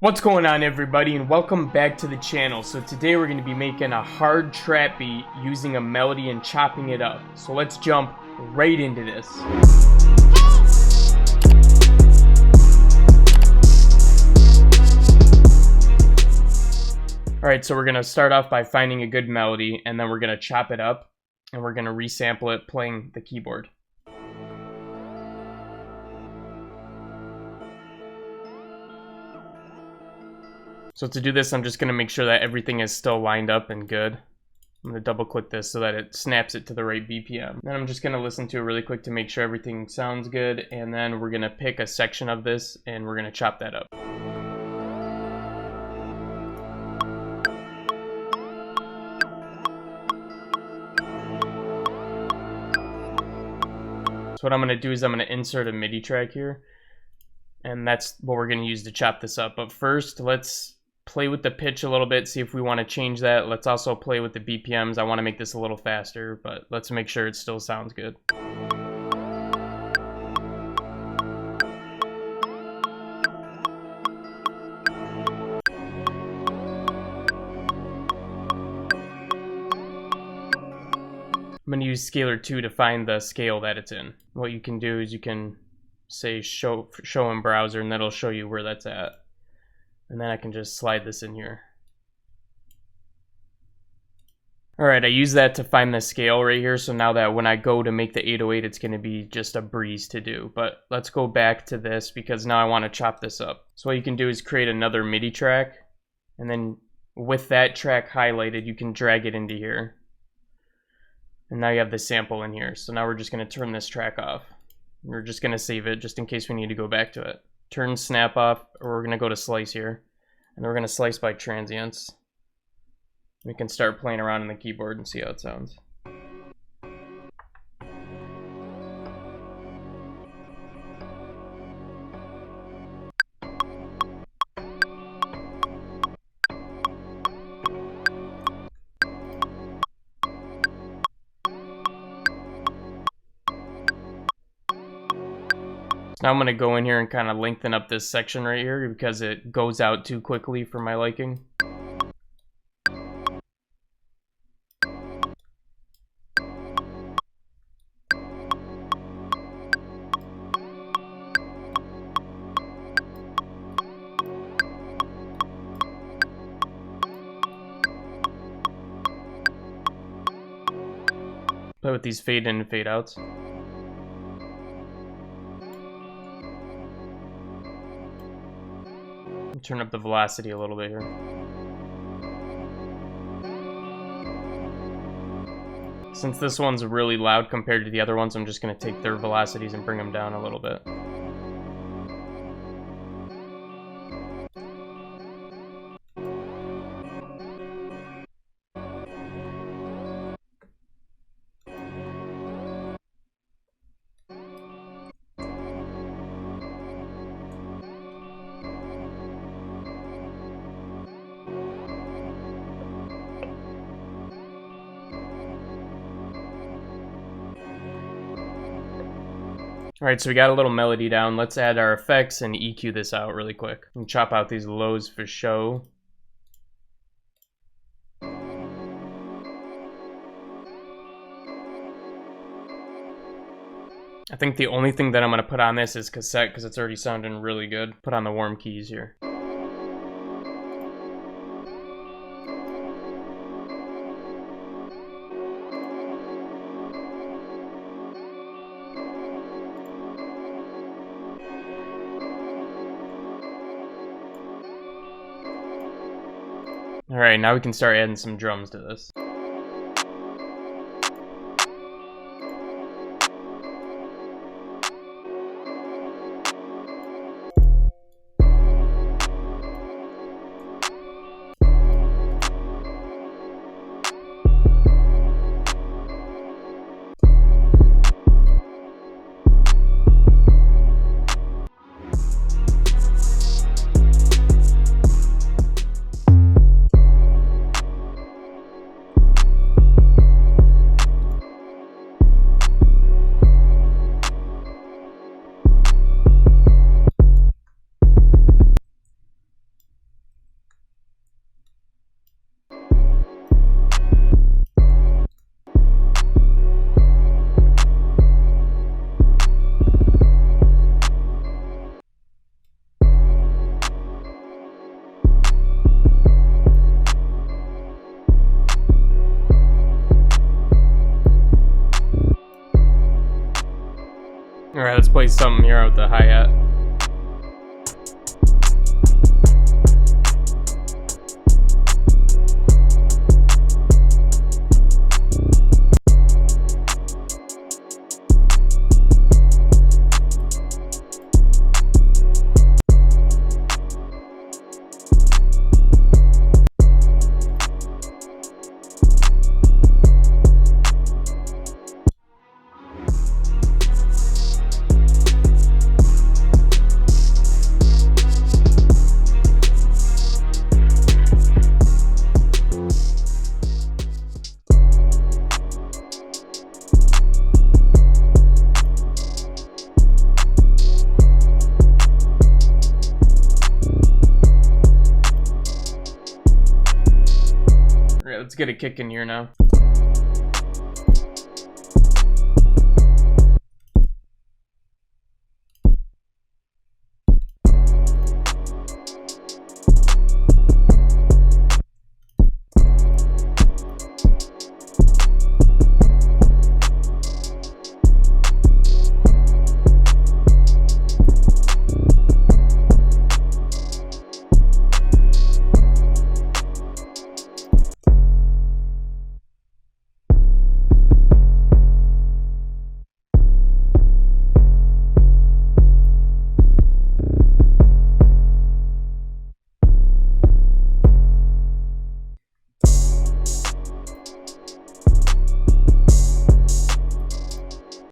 What's going on, everybody, and welcome back to the channel. So today we're going to be making a hard trap beat using a melody and chopping it up. So let's jump right into this. Alright, so we're going to start off by finding a good melody, and then we're going to chop it up, and we're going to resample it playing the keyboard. So to do this, I'm just going to make sure that everything is still lined up and good. I'm going to double click this so that it snaps it to the right BPM. Then I'm just going to listen to it really quick to make sure everything sounds good. And then we're going to pick a section of this and we're going to chop that up. So what I'm going to do is I'm going to insert a MIDI track here. And that's what we're going to use to chop this up. But first, let's play with the pitch a little bit, see if we want to change that. Let's also play with the BPMs. I want to make this a little faster, but let's make sure it still sounds good. I'm going to use Scalar 2 to find the scale that it's in. What you can do is you can say show in browser, and that'll show you where that's at. And then I can just slide this in here. Alright, I use that to find the scale right here, so now that when I go to make the 808, it's going to be just a breeze to do. But let's go back to this because now I want to chop this up. So what you can do is create another MIDI track, and then with that track highlighted, you can drag it into here. And now you have the sample in here. So now we're just going to turn this track off. We're just going to save it just in case we need to go back to it. Turn snap off, or we're going to go to slice here. And we're going to slice by transients. We can start playing around on the keyboard and see how it sounds. Now I'm going to go in here and kind of lengthen up this section right here because it goes out too quickly for my liking. Play with these fade in and fade outs. Turn up the velocity a little bit here. Since this one's really loud compared to the other ones, I'm just going to take their velocities and bring them down a little bit. Alright, so we got a little melody down. Let's add our effects and EQ this out really quick. And chop out these lows for show. I think the only thing that I'm going to put on this is cassette because it's already sounding really good. Put on the warm keys here. Alright, now we can start adding some drums to this. play something here with the hi-hat. Let's get a kick in here now.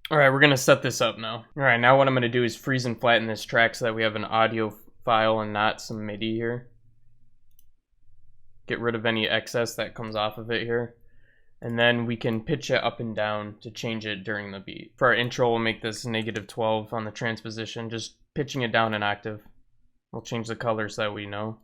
Alright, we're gonna set this up now. Alright, now what I'm gonna do is freeze and flatten this track so that we have an audio file and not some MIDI here. Get rid of any excess that comes off of it here. And then we can pitch it up and down to change it during the beat. For our intro, we'll make this -12 on the transposition, just pitching it down an octave. We'll change the color so that we know.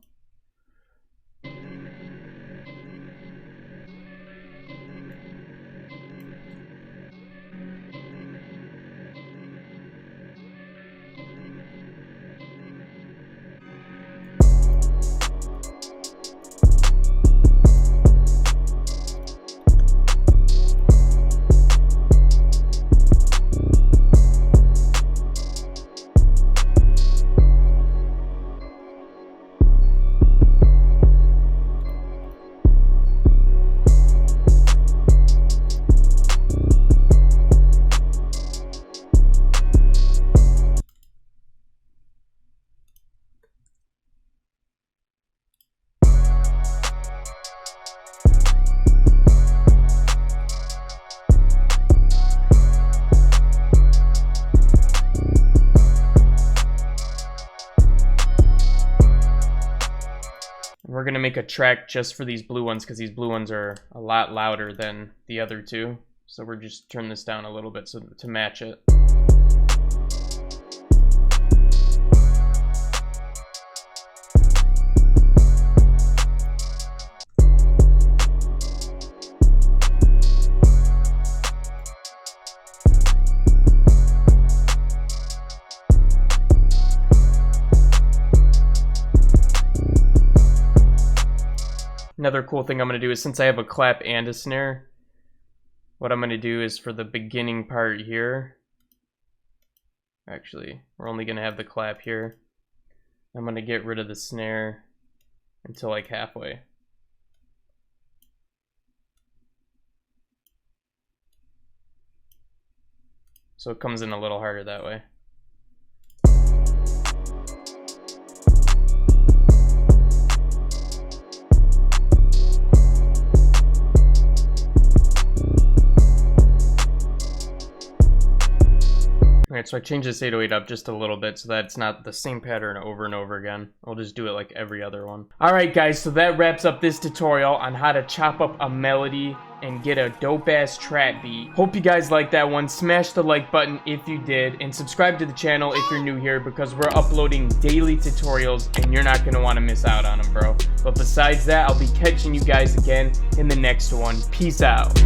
We're gonna make a track just for these blue ones because these blue ones are a lot louder than the other two. So we're just turn this down a little bit so to match it. Another cool thing I'm going to do is, since I have a clap and a snare, what I'm going to do is for the beginning part here, actually, we're only going to have the clap here. I'm going to get rid of the snare until like halfway. So it comes in a little harder that way. Alright, so I changed this 808 up just a little bit so that it's not the same pattern over and over again. I'll just do it like every other one. Alright guys, so that wraps up this tutorial on how to chop up a melody and get a dope-ass trap beat. Hope you guys liked that one. Smash the like button if you did, and subscribe to the channel if you're new here because we're uploading daily tutorials and you're not going to want to miss out on them, bro. But besides that, I'll be catching you guys again in the next one. Peace out.